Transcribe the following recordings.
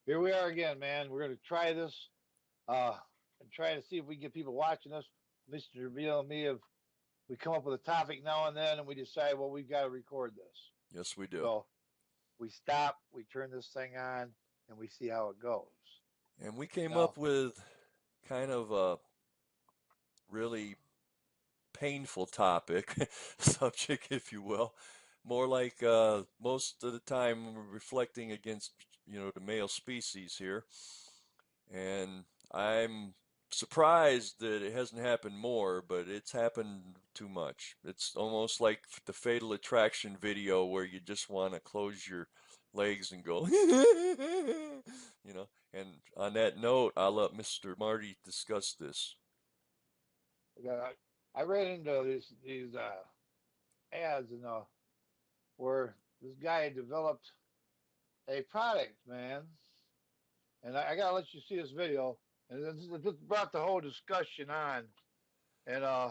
Here we are again, man. We're going to try this and try to see if we can get people watching us. Mr. Beal and me have we come up with a topic now and then, and we decide, well, we've got to record this. Yes, we do. So we stop, we turn this thing on, and we see how it goes. And we came Now, up with kind of a really painful topic, subject, if you will. More like most of the time reflecting against, the male species here. And I'm surprised that it hasn't happened more, but it's happened too much. It's almost like the Fatal Attraction video where you just want to close your legs and go, And on that note, I'll let Mr. Marty discuss this. I ran into these ads where this guy had developed a product, man, and I gotta let you see this video. And this brought the whole discussion on, and I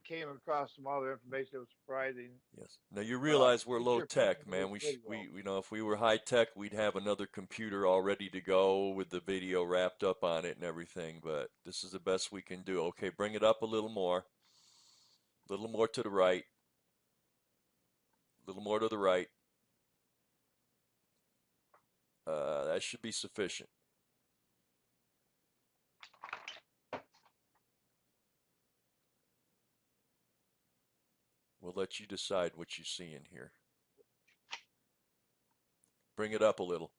came across some other information that was surprising. Yes. Now you But realize we're get low your opinion tech, on this man. video. If we were high tech, we'd have another computer all ready to go with the video wrapped up on it and everything. But this is the best we can do. Okay, bring it up a little more to the right, a little more to the right. That should be sufficient. We'll let you decide what you see in here. Bring it up a little.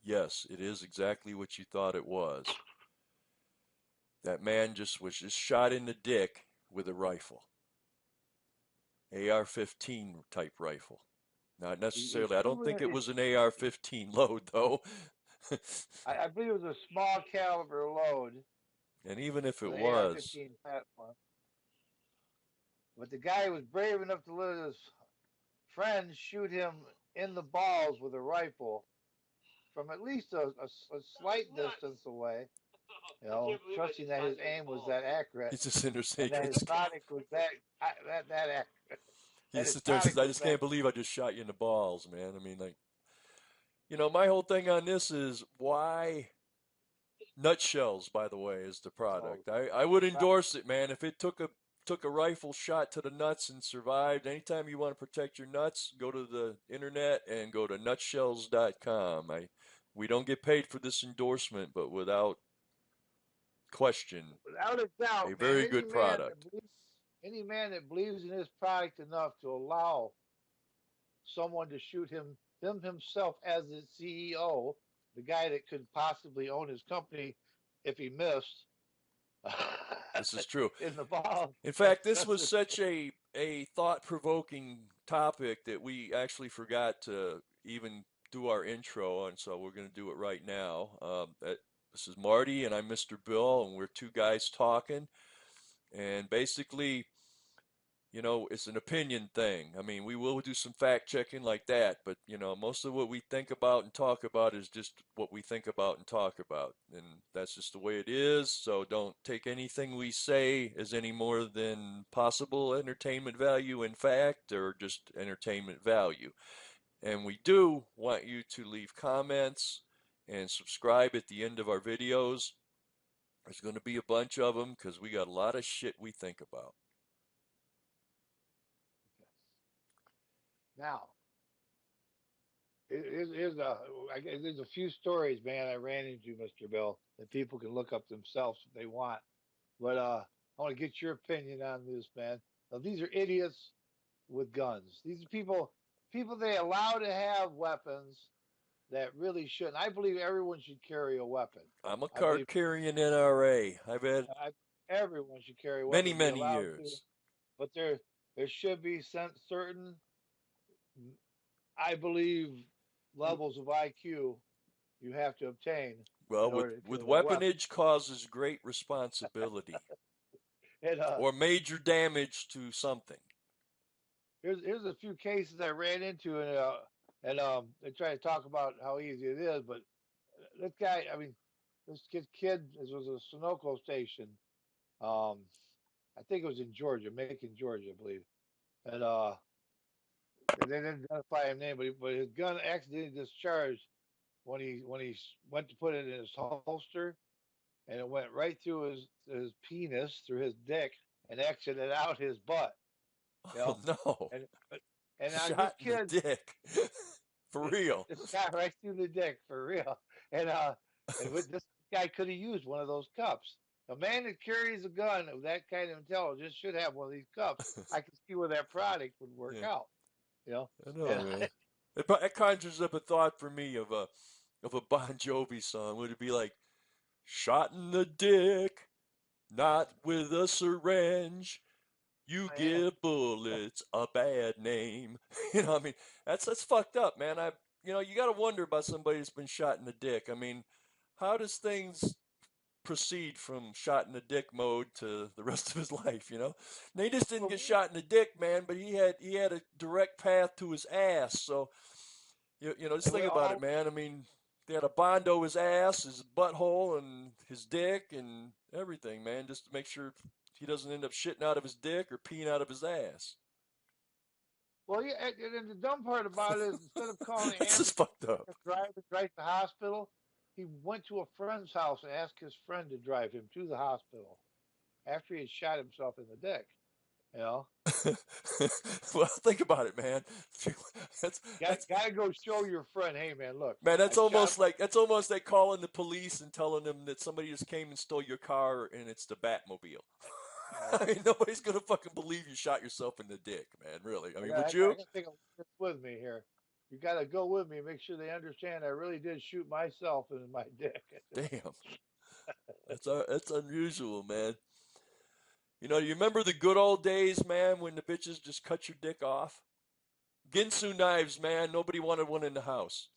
Yes, it is exactly what you thought it was. That man was just shot in the dick with a rifle. AR-15 type rifle. Not necessarily. I don't think it was an AR-15 load though. I believe it was a small caliber load. And even if it The was, AR-15 platform. But the guy was brave enough to let his friend shoot him in the balls with a rifle from at least a slight distance away, trusting that his aim was that accurate he's just and that interested. his product was that accurate. That He's his just there. Says, product I was just that. can't believe I just shot you in the balls, man. I mean, like, my whole thing on this is why nutshells, by the way, is the So, product. I would endorse it, man. If it took a rifle shot to the nuts and survived, anytime you want to protect your nuts, go to the internet and go to nutshells.com. We don't get paid for this endorsement, but without question, without a doubt, a man, very good product. any man that believes in his product enough to allow someone to shoot him himself as the CEO, the guy that could possibly own his company if he missed This is true. in the ball. In That's fact, this just was such a thought-provoking topic that we actually forgot to even do our intro, and so we're going to do it right now. This is Marty, and I'm Mr. Bill, and we're two guys talking. And basically, it's an opinion thing. I mean, we will do some fact checking like that, but most of what we think about and talk about is just what we think about and talk about. And that's just the way it is. So don't take anything we say as any more than possible entertainment value in fact or just entertainment value. And we do want you to leave comments and subscribe at the end of our videos. There's going to be a bunch of them because we got a lot of shit we think about. now. There's a few stories, man, I ran into, Mr. Bill, that people can look up themselves if they want. But I want to get your opinion on this, man. Now, these are idiots with guns. These are people they allow to have weapons that really shouldn't. I believe everyone should carry a weapon. I'm a I believe card carrying NRA. I've had I, everyone should carry a many, weapon, be many allowed to. years. But there should be some certain, I believe, levels of IQ you have to obtain Well, in with, order to with carry a weapon. weaponage causes great responsibility And or major damage to something. here's a few cases I ran into, and they try to talk about how easy it is, but this guy, I mean, this kid, this was a Sunoco station, Um, I think it was in Georgia, Macon, Georgia, I believe. And they didn't identify his name, but his gun accidentally discharged when he went to put it in his holster, and it went right through his penis, through his dick, and exited out his butt. You Oh know, no. and and this Shot in the kid, dick. For real. this guy right through the dick for real, and with this guy could have used one of those cups. A man that carries a gun of that kind of intelligence should have one of these cups. I can see where that product would work Yeah, out. You know, I know, and man. It conjures up a thought for me of a Bon Jovi song. Would it be like shot in the dick, not with a syringe? You yeah. give bullets a bad name. I mean, that's fucked up, man. You got to wonder about somebody that's been shot in the dick. I mean, how does things proceed from shot in the dick mode to the rest of his life? And he just didn't Well, get shot in the dick, man, but he had a direct path to his ass. So just and we think about it, all man. I mean, they had a bondo his ass, his butthole, and his dick, and everything, man, just to make sure he doesn't end up shitting out of his dick or peeing out of his ass. well, yeah. And the dumb part about it is, instead of calling the That's just ambulance fucked up. and drive him right to the hospital, he went to a friend's house and asked his friend to drive him to the hospital after he had shot himself in the dick. You know, Well, think about it, man. That's got that's got to go show your friend, hey man, look, man. I shot. That's almost like calling the police and telling them that somebody just came and stole your car and it's the Batmobile. You know, I mean, nobody's gonna fucking believe you shot yourself in the dick, man. Really? I I mean, got would I, you? I got to take this with me here. You got to go with me, make sure they understand I really did shoot myself in my dick. Damn, that's unusual, man. You remember the good old days, man, when the bitches just cut your dick off? Ginsu knives, man. Nobody wanted one in the house.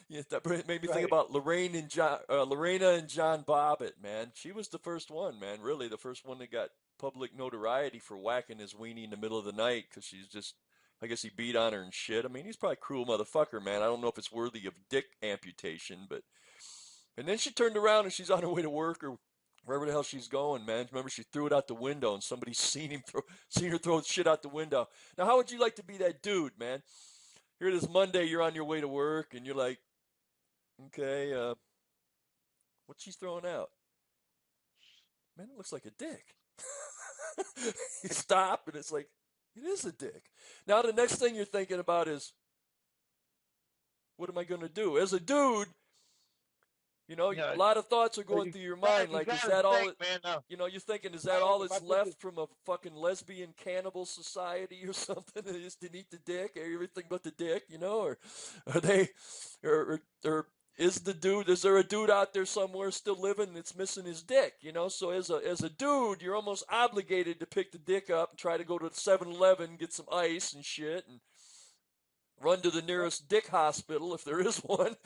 Yeah, that made me think Right. about Lorena and John Bobbitt, man. She was the first one, man. Really, the first one that got public notoriety for whacking his weenie in the middle of the night because she's just, I guess he beat on her and shit. I mean, he's probably a cruel motherfucker, man. I don't know if it's worthy of dick amputation, but. And then she turned around and she's on her way to work or wherever the hell she's going, man. Remember, she threw it out the window and somebody's seen her throw shit out the window. Now, how would you like to be that dude, man? Here it is Monday, you're on your way to work, and you're like, okay, what's she throwing out? Man, it looks like a dick. You stop, and it's like, it is a dick. Now, the next thing you're thinking about is, what am I going to do? As a dude, You know, a lot of thoughts are but going you through your got mind. you Like, got is to that all? think, man. You're thinking, is that I all if I that's put this, left from a fucking lesbian cannibal society or something? They just didn't eat the dick, everything but the dick, or are they, or is there a dude out there somewhere still living that's missing his dick? So as a dude, you're almost obligated to pick the dick up and try to go to the 7-Eleven, get some ice and shit, and run to the well, nearest dick hospital if there is one,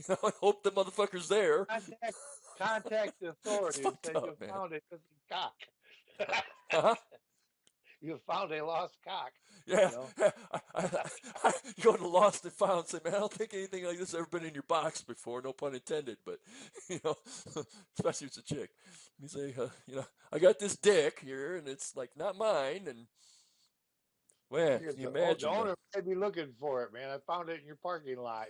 and hope the motherfucker's there. contact contact the It's authorities and fucked say you up, man. found a missing cock. Huh? You found a lost cock. Yeah, You know, you go to Lost and Found, say, man, I don't think anything like this has ever been in your box before, no pun intended, but, you know, especially if it's a chick. You say, I got this dick here, and it's like not mine, and man, can you the imagine that? owner may be looking for it, man. I found it in your parking lot.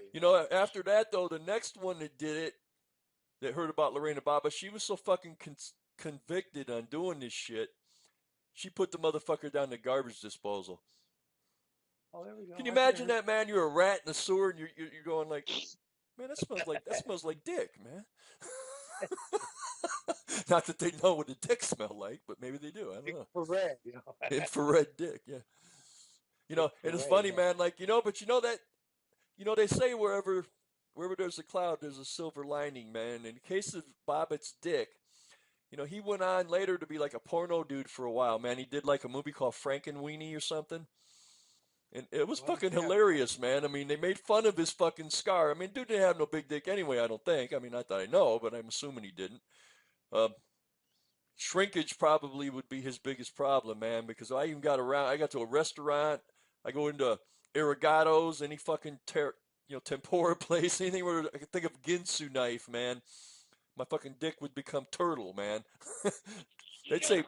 After that though, the next one that did it, that heard about Lorena Baba, she was so fucking convicted on doing this shit, she put the motherfucker down the garbage disposal. Oh, there we Can go. you I think I imagine heard. that, man? You're a rat in the sewer, and you're going like, man, that smells like dick, man. Not that they know what a dick smell like, but maybe they do. I don't know. Infrared, you know. Infrared dick, yeah. And it's Infrared, funny, yeah. man. Like but that they say wherever there's a cloud, there's a silver lining, man. In the case of Bobbitt's dick, he went on later to be like a porno dude for a while, man. He did like a movie called Frankenweenie or something. And it was Well, fucking yeah. hilarious, man. I mean, they made fun of his fucking scar. I mean, dude didn't have no big dick anyway, I don't think. I mean, not that I know, but I'm assuming he didn't. Uh, Shrinkage probably would be his biggest problem, man, because I got to a restaurant, I go into Arigatos, any fucking tempura place, anything where I can think of Ginsu knife, man. my fucking dick would become turtle, man. They'd say,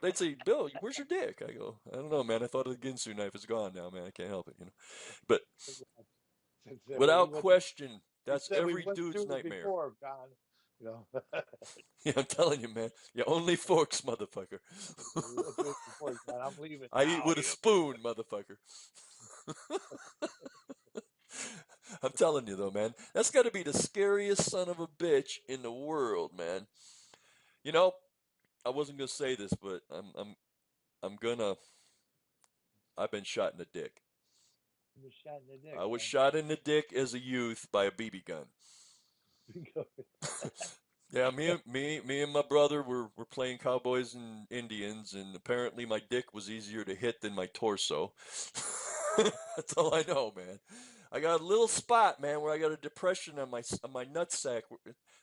Bill, where's your dick? I go, I don't know, man. I thought of the Ginsu knife. It's gone now, man. I can't help it, you know. But without question, We that's said we every went dude's through it nightmare. before, John. You know, Yeah, I'm telling you, man. Yeah, only forks, motherfucker. we went through it before, John. I'm leaving I eat now. with a spoon, motherfucker. I'm telling you though, man. That's got to be the scariest son of a bitch in the world, man. You know, I wasn't gonna say this, but I'm gonna. I've been shot in the dick. You were shot in the dick, I was man. shot in the dick as a youth by a BB gun. Yeah, me and my brother were playing cowboys and Indians, and apparently my dick was easier to hit than my torso. That's all I know, man. I got a little spot, man, where I got a depression on my nutsack.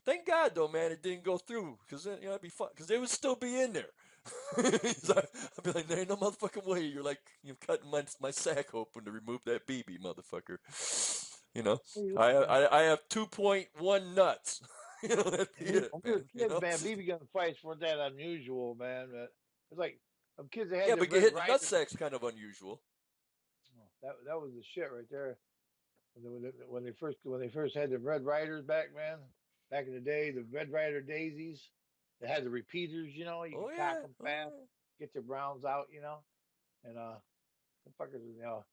Thank God, though, man, it didn't go through, because you know it'd be fun, because they would still be in there. So I'd be like, there ain't no motherfucking way. You're cutting my sack open to remove that BB, motherfucker. You know, I have 2.1 nuts. You know, that'd be it, When we were man. You kids, know, man, BB gun fights weren't that unusual, man. But it's like some kids that had yeah, the but get Red hit in the Riders. nutsack's kind of unusual. That was the shit right there. When they first had the Red Riders back, man, back in the day, the Red Rider daisies, they had the repeaters. You know, you Oh could cock yeah, them oh fast, yeah. get your browns out. You know, and the fuckers, you know,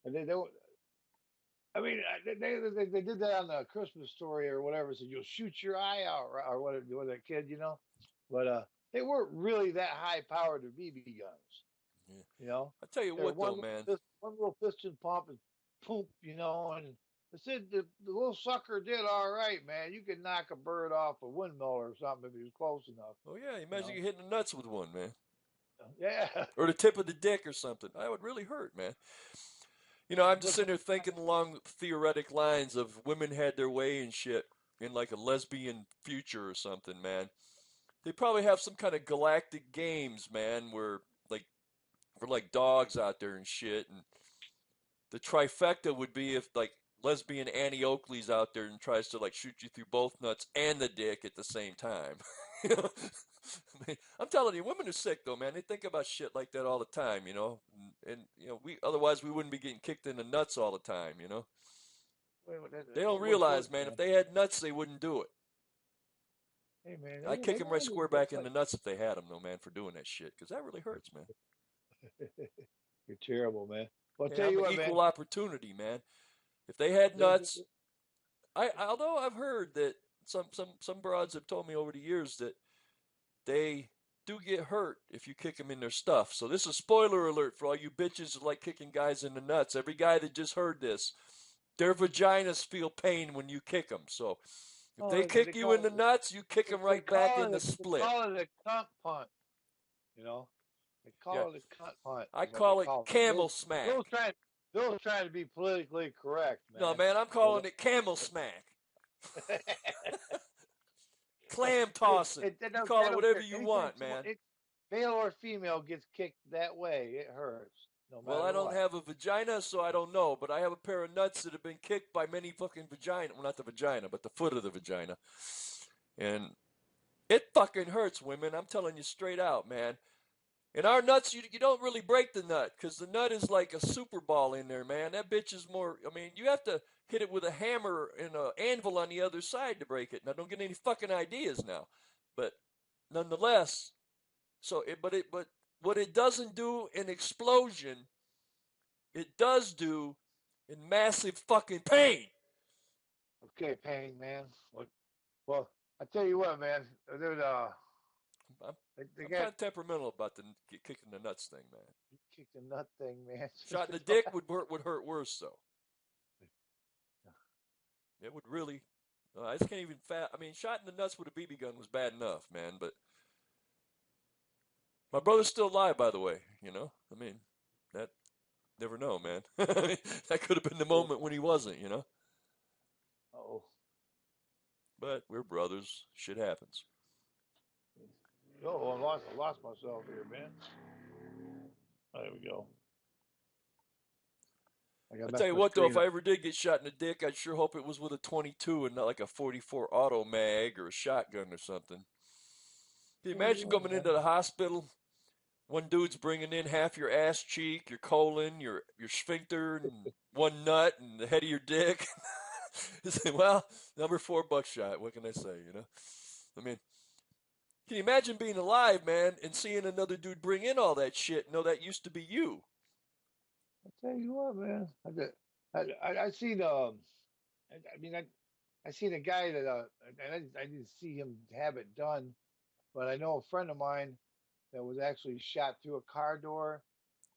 and they were. I mean, they did that on the Christmas story or whatever. So you'll shoot your eye out, or what? What that kid, you know? But they weren't really that high powered to BB guns, Yeah. you know. I tell you They're what, though, man. one little piston pump and poop, you know. And I said the little sucker did all right, man. You could knock a bird off a windmill or something if he was close enough, Oh yeah, you imagine know. you hitting the nuts with one, man, Yeah, or the tip of the dick or something. That would really hurt, man. You know, I'm just but sitting there thinking along theoretic lines of women had their way and shit in like a lesbian future or something, man. They probably have some kind of galactic games, man, where like for like dogs out there and shit. And the trifecta would be if like lesbian Annie Oakley's out there and tries to like shoot you through both nuts and the dick at the same time. You know? I mean, I'm telling you, women are sick though, man. They think about shit like that all the time, you know. And you know, we otherwise we wouldn't be getting kicked in the nuts all the time, you know. They don't what, realize, man, if man? they had nuts, they wouldn't do it. Hey, man, I'd kick they them right wanted square to back in play. the nuts if they had them, though, man, for doing that shit, because that really hurts, man. You're terrible, man. Well, I'll Hey, tell I'm you an what, man. equal opportunity, man. If they had There's, nuts, although I've heard that some broads have told me over the years that they do get hurt if you kick them in their stuff. So this is spoiler alert for all you bitches who like kicking guys in the nuts. Every guy that just heard this, their vaginas feel pain when you kick them. So if oh, they kick you in the nuts, you kick them right back in the they split. call it a cunt punt. You know, they Yeah, call it a cunt punt I is what they call it call it. camel smack. Those trying to be politically correct, No, man. man, I'm But calling it camel smack. Clam tossing. You call they it don't whatever care. you Anytime want, someone, man. male or female, gets kicked that way, it hurts, no Well, I matter don't what. have a vagina, so I don't know, but I have a pair of nuts that have been kicked by many fucking vagina. Well, not the vagina, but the foot of the vagina. And it fucking hurts, women. I'm telling you straight out, man. In our nuts, you don't really break the nut because the nut is like a super ball in there, man. That bitch is more. I mean, you have to hit it with a hammer and an anvil on the other side to break it. Now, don't get any fucking ideas now, but nonetheless. But what it doesn't do in explosion, it does do in massive fucking pain. Okay, pain, man. Well, I tell you what, man. There's I'm, they I'm got kind of temperamental about the kicking the nuts thing, man. kicked the nut thing, man. Shot in the dick would hurt worse though. It would really. I just can't even. I mean, shot in the nuts with a BB gun was bad enough, man. But my brother's still alive, by the way. You know, I mean, that never know, man. That could have been the moment when he wasn't. You know, Oh, but we're brothers. Shit happens. oh, I lost myself here, man. Oh, there we go. I got I tell messed you my what, though, if screen up. I ever did get shot in the dick, I'd sure hope it was with a 22 and not like a 44 auto mag or a shotgun or something. Can you Yeah, imagine yeah, coming man. into the hospital? One dude's bringing in half your ass cheek, your colon, your sphincter, and one nut, and the head of your dick. You say, well, number 4 buckshot. What can I say? I mean, can you imagine being alive, man, and seeing another dude bring in all that shit? No, that used to be you. I tell you what, man. I seen I mean I seen a guy that and I didn't see him have it done, but I know a friend of mine that was actually shot through a car door,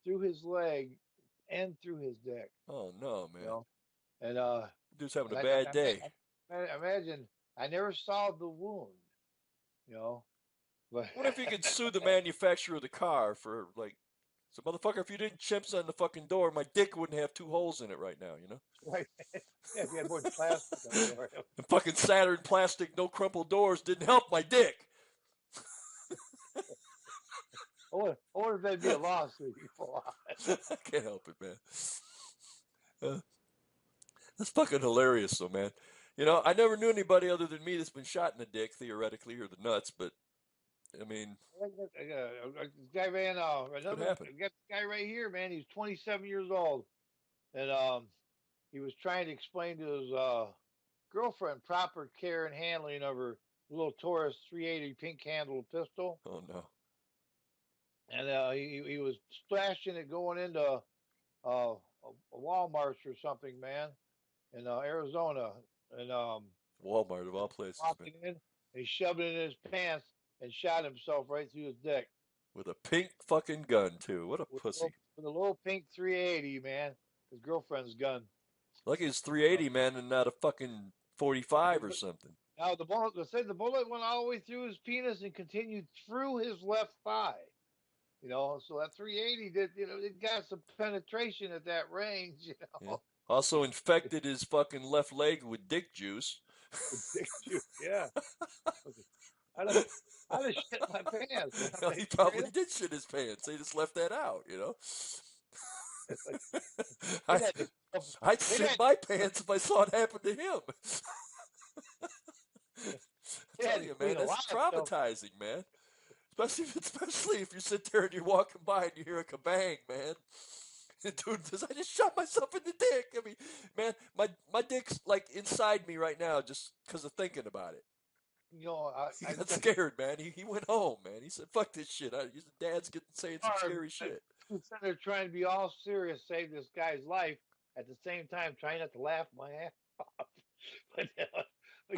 through his leg, and through his dick. Oh no, You man. know, and Dude's having a and bad day. I imagine I never saw the wound. You know, but What if you could sue the manufacturer of the car for like, so motherfucker, if you didn't chips on the fucking door, my dick wouldn't have 2 holes in it right now? right, yeah, if you had more plastic on the door. And fucking Saturn plastic, no crumple doors didn't help my dick. I wonder if that'd be a lawsuit you pull out. I can't help it, man. Uh, that's fucking hilarious, though, man. I never knew anybody other than me that's been shot in the dick, theoretically, or the nuts, but, I mean, This guy ran could another. happen. I got this guy right here, man. He's 27 years old, and he was trying to explain to his girlfriend proper care and handling of her little Taurus 380 pink handled pistol, Oh, no. and he was splashing it going into a Walmart or something, man, in Arizona, and Walmart, of all places, man. walking in, and he shoved it in his pants and shot himself right through his dick With a pink fucking gun, too. What a pussy. with a little pink 380, man. His girlfriend's gun. Lucky it's 380, man, and not a fucking 45 or But something. now they say the bullet went all the way through his penis and continued through his left thigh. So that 380 did, it got some penetration at that range, Yeah. Also infected his fucking left leg with dick juice. with dick juice. Yeah. I'd have, I'd have shit my pants. Well, he probably did shit his pants. They just left that out. Like, I, they'd had to, I'd they'd shit had, my pants if I saw it happen to him. they I'm had telling to you, clean man, a lot that's of stuff. traumatizing, man. Especially if you sit there and you're walking by and you hear a kabang, man. And dude says, "I just shot myself in the dick." I mean, man, my dick's like inside me right now just because of thinking about it. He I got scared, man. He went home, man. He said, "Fuck this shit." His dad's saying some hard. scary shit. Sitting there trying to be all serious, save this guy's life, at the same time trying not to laugh my ass off. But,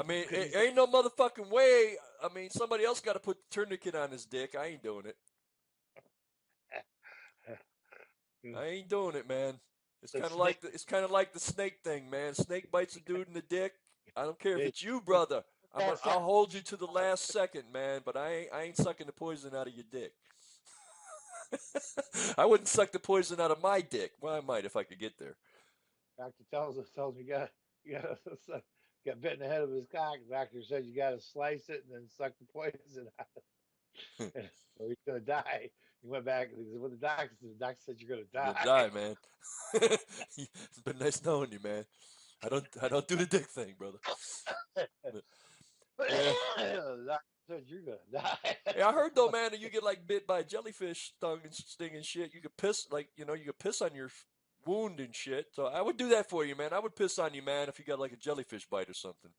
I mean, because it ain't no motherfucking way. I mean, somebody else got to put the tourniquet on his dick. I ain't doing it. I ain't doing it, man. It's the kind of snake. like the snake thing, man. Snake bites a dude in the dick. I don't care if It, it's you, brother. that's I'll hold you to the last second, man. But I ain't sucking the poison out of your dick. I wouldn't suck the poison out of my dick. Well, I might if I could get there. doctor tells me you got got bit in the head of his cock. The doctor said you got to slice it and then suck the poison out, or he's gonna die. He went back and he said, "What the doctor said? The doctor said you're gonna You're gonna die." die, man. It's been nice knowing you, man. I don't do the dick thing, brother. But, yeah. The doctor said you're gonna die. Yeah, I heard though, man, that you get like bit by a jellyfish stung and sting and shit. You could piss you could piss on your wound and shit. So I would do that for you, man. I would piss on you, man, if you got like a jellyfish bite or something.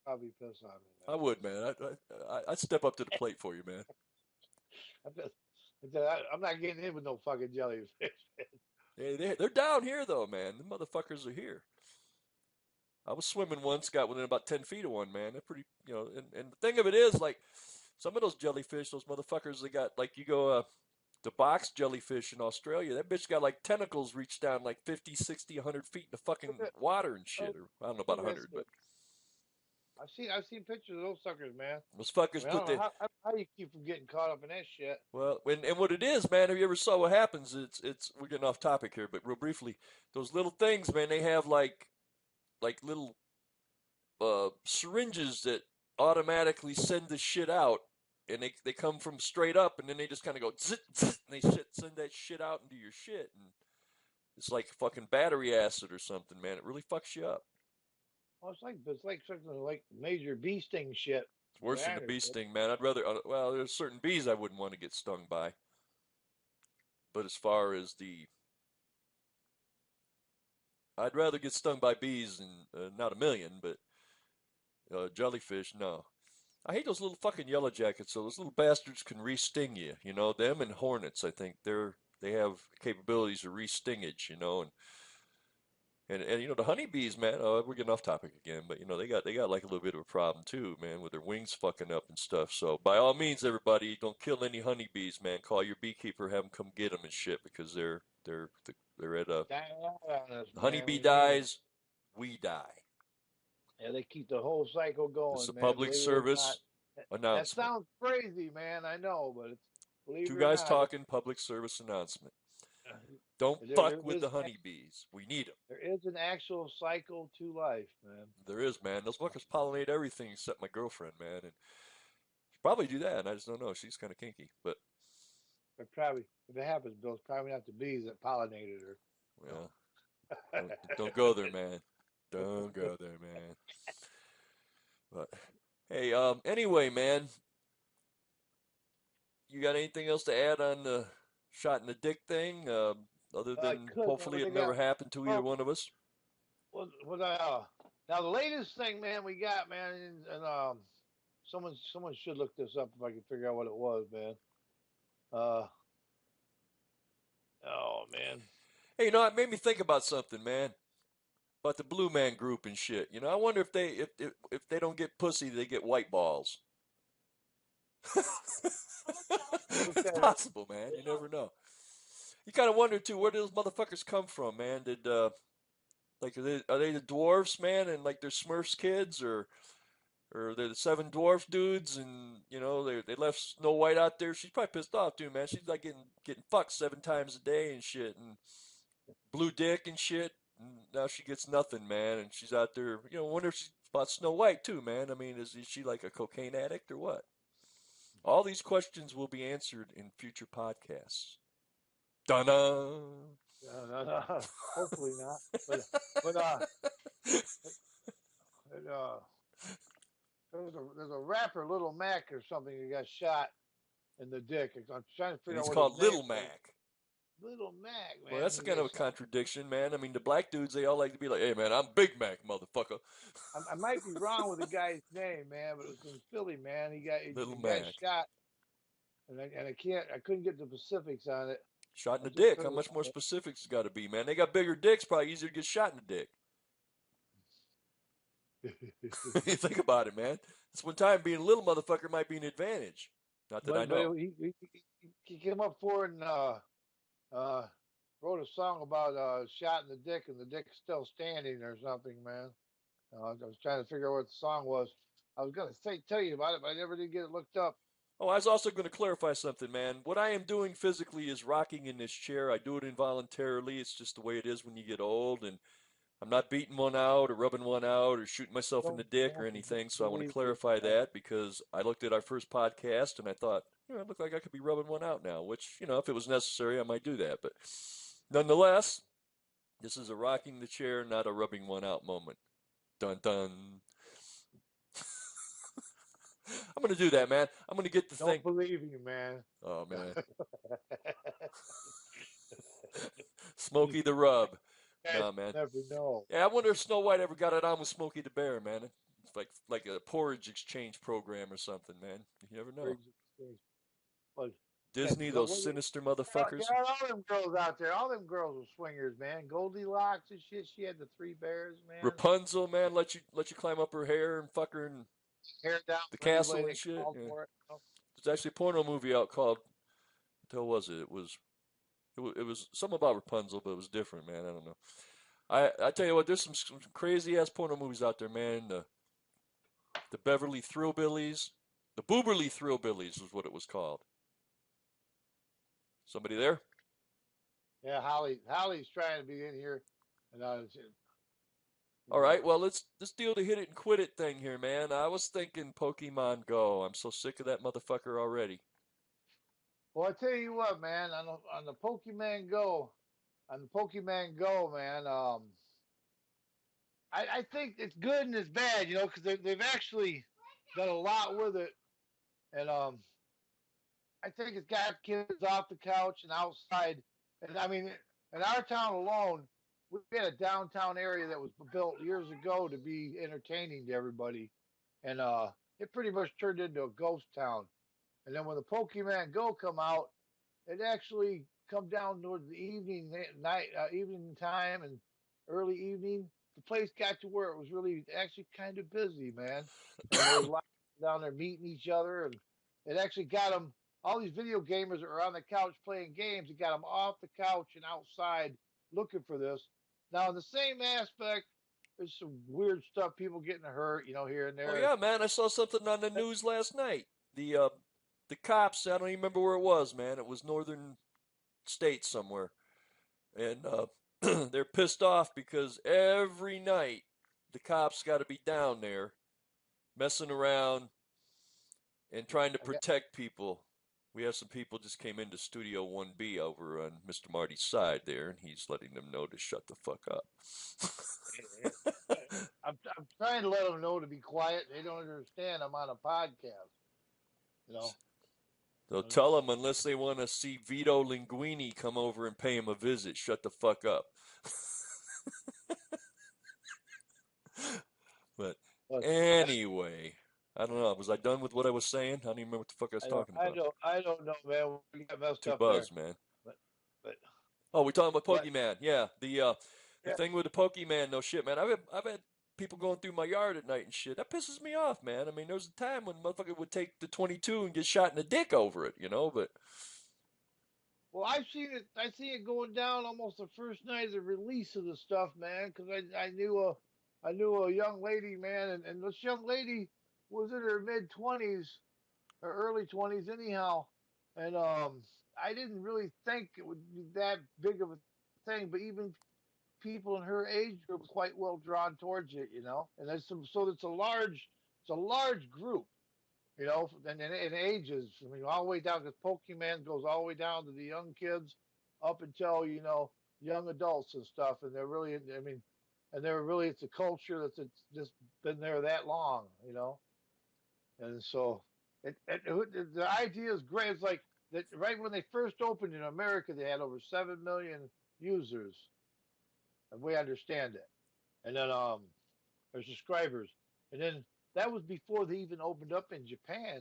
Probably piss on me, I would, man. I'd step up to the plate for you, man. I'm not getting in with no fucking jellyfish. Hey, they're down here though, man. The motherfuckers are here. I was swimming once, got within about 10 feet of one, man. They're pretty, and the thing of it is, like, some of those jellyfish, those motherfuckers, they got, like, you go, the box jellyfish in Australia, that bitch got, like, tentacles reach down, like, 50, 60, 100 feet in the fucking water and shit. Or, I don't know about 100, but I've seen pictures of those suckers, man. those I fuckers mean, I put don't know the, how you keep from getting caught up in that shit. well, and what it is, man, if you ever saw what happens, we're getting off topic here, but real briefly, those little things, man, they have, like little, syringes that automatically send the shit out, and they come from straight up, and then they just kind of go zit, zit, and they send that shit out into your shit, and It's like fucking battery acid or something, man. It really fucks you up. Well, it's like something like major bee sting shit. It's worse than a bee sting, man. I'd rather, well, there's certain bees I wouldn't want to get stung by. But as far as I'd rather get stung by bees than, not a million, but jellyfish, no. I hate those little fucking yellow jackets. So those little bastards can re-sting you. You know them and hornets. I think they have capabilities of re-stingage. You know, and you know the honeybees, man. Oh, we're getting off topic again, but you know they got like a little bit of a problem too, man, with their wings fucking up and stuff. So by all means, everybody, don't kill any honeybees, man. Call your beekeeper, have them come get them and shit because they're at a Dying out on us, the man. honeybee We need 'em. dies, we die. Yeah, they keep the whole cycle This is going, a man. public Believe it or not. service That announcement. sounds crazy, man. I know, but it's believe Two it or guys not, talking, public service announcement. uh, Don't there fuck with is the honeybees. We need them. there is an actual cycle to life, man. There is, man. Those fuckers pollinate everything except my girlfriend, man. And she'd probably do that, and I just don't know. She's kind of kinky. But, But probably if it happens, Bill, it's probably not the bees that pollinated her. well, don't go there, man. Don't go there, man. But, hey, anyway, man, you got anything else to add on the shot in the dick thing? Other I than could, man, hopefully but it they never got happened to either well, one of us? now the latest thing, man, we got, man, and someone should look this up if I can figure out what it was, man. Uh, oh man, Hey, you know, it made me think about something, man. About the Blue Man Group and shit. You know, I wonder if they don't get pussy, they get white balls. look It's that up. possible, man. You never know. You kind of wonder too, where do those motherfuckers come from, man? Did like are they the dwarfs, man, and like they're Smurfs kids, or they're the seven dwarf dudes, and you know they left Snow White out there. She's probably pissed off too, man. She's like getting fucked 7 times a day and shit, and blue dick and shit. And now she gets nothing, man, and she's out there. You know, wonder if she's about Snow White too, man. I mean, is she like a cocaine addict or what? All these questions will be answered in future podcasts. Dun-dun. No. Hopefully not. But uh, there's a rapper, Little Mac or something, who got shot in the dick. I'm trying to And figure out he's what his called name Little was. Mac. Little Mac, Well, man. that's He kind got of a shot. contradiction, man. I mean, the black dudes, they all like to be like, hey, man, I'm Big Mac, motherfucker. I might be wrong with the guy's name, man, but it was in Philly, man. Little He got Mac. shot, and I couldn't get the specifics on it. Shot in I the just dick. How heard much more about it. specifics got to be, man? They got bigger dicks, probably easier to get shot in the dick. You think about it, man. That's one time being a little motherfucker might be an advantage. Not that I but know. he came up for it and uh, wrote a song about shot in the dick and the dick's still standing or something, man. I was trying to figure out what the song was. I was gonna tell you about it, but I never did get it looked up. Oh, I was also going to clarify something, man. What I am doing physically is rocking in this chair. I do it involuntarily. It's just the way it is when you get old, and I'm not beating one out or rubbing one out or shooting myself in the dick or Don't anything. So I want to believe you. clarify that because I looked at our first podcast and I thought, you know, it looked like I could be rubbing one out now, which, you know, if it was necessary, I might do that. But nonetheless, this is a rocking the chair, not a rubbing one out moment. Dun dun. I'm going to do that, man. I'm going to get the thing. Don't believe you, man. Oh, man. Smokey the Rub. I Nah, man. never know. Yeah, I wonder if Snow White ever got it on with Smokey the Bear, man. It's like a porridge exchange program or something, man. You never know. But Disney, go, those sinister motherfuckers. there are all them girls out there. All them girls were swingers, man. Goldilocks and shit. She had the three bears, man. Rapunzel, man, let you climb up her hair and fuck her in Hair down the for anybody castle and that shit. called Yeah. for it. There's actually a porno movie out called, what the hell was it? It was something about Rapunzel, but it was different, man. I don't know. I tell you what, there's some crazy ass porno movies out there, man. The Beverly Thrillbillies, the Booberly Thrillbillies was what it was called. Somebody there? Yeah, Holly's trying to be in here, and All right, well let's deal the hit it and quit it thing here, man. I was thinking Pokemon Go. I'm so sick of that motherfucker already. well, I tell you what, man. On the Pokemon Go, on the Pokemon Go, man. I think it's good and it's bad, because they've actually done a lot with it, and I think it's got kids off the couch and outside. And I mean, in our town alone, we had a downtown area that was built years ago to be entertaining to everybody, and it pretty much turned into a ghost town. And then when the Pokemon Go come out, it actually come down towards the evening night, evening time, and early evening. The place got to where it was really actually kind of busy, man, and there was a lot down there meeting each other, and it actually got them. All these video gamers that are on the couch playing games. It got them off the couch and outside looking for this. Now, in the same aspect, there's some weird stuff, people getting hurt, here and Oh there. yeah, man, I saw something on the news last night. The cops, I don't even remember where it was, man. It was northern states somewhere. And they're pissed off because every night the cops got to be down there messing around and trying to I got, protect people. We have some people just came into Studio 1B over on Mr. Marty's side there, and he's letting them know to shut the fuck up. I'm trying to let them know to be quiet. They don't understand. I'm on a podcast. You know. They'll tell them unless they want to see Vito Linguini come over and pay him a visit, shut the fuck up. But But anyway, I don't know. Was I done with what I was saying? I don't even remember what the fuck I was talking about. I don't know, man. We got messed Too up there. buzzed, man. But Oh, we're talking about but Pokemon. Yeah, the yeah. thing with the Pokemon, no shit, man. I've had people going through my yard at night and shit. That pisses me off, man. I mean, there was a time when motherfucker would take the 22 and get shot in the dick over it, But Well, I seen it going down almost the first night of the release of the stuff, man. Because I knew a young lady, man, and this young lady was in her mid 20s or early 20s, anyhow. And I didn't really think it would be that big of a thing, but even people in her age group quite well drawn towards it. And there's so it's a large group, and ages. I mean, all the way down because Pokemon goes all the way down to the young kids, up until young adults and stuff. And they're really, I mean, and they're really it's a culture that's just been there that long. And so the idea is great. It's like that right when they first opened in America, they had over 7 million users, and we understand it. And then or subscribers, and then that was before they even opened up in Japan.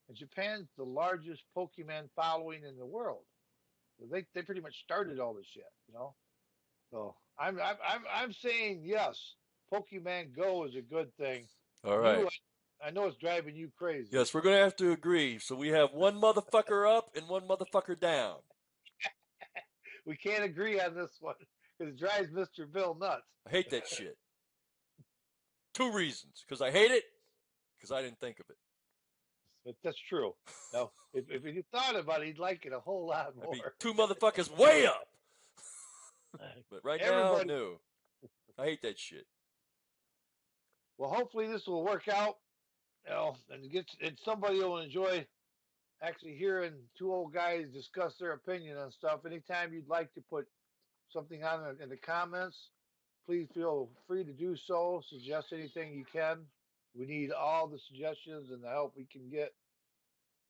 And Japan's the largest Pokemon following in the world. They pretty much started all this shit. So I'm saying yes. Pokemon Go is a good thing. all right. You, I know it's driving you crazy. Yes, we're gonna have to agree. So we have one motherfucker up and one motherfucker down. We can't agree on this one because it drives Mr. Bill nuts. I hate that shit. Two reasons. Because I hate it, because I didn't think of it. But that's true. Now, if you thought about it, you'd like it a whole lot more. I'd be two motherfuckers way up. But right now, no. I hate that shit. Well, hopefully this will work out, and somebody will enjoy actually hearing two old guys discuss their opinion on stuff. Anytime you'd like to put something on in the comments, please feel free to do so. Suggest anything you can. We need all the suggestions and the help we can get.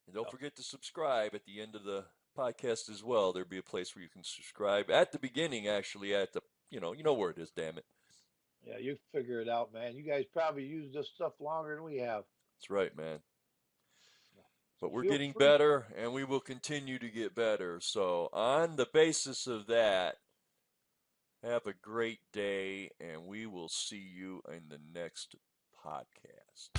And don't forget to subscribe at the end of the podcast as well. There'll be a place where you can subscribe at the beginning, actually, at the, you know where it is, damn it. Yeah, you figure it out, man. You guys probably use this stuff longer than we have. That's right, man. But we're Feel getting free. better, and we will continue to get better. So on the basis of that, have a great day, and we will see you in the next podcast.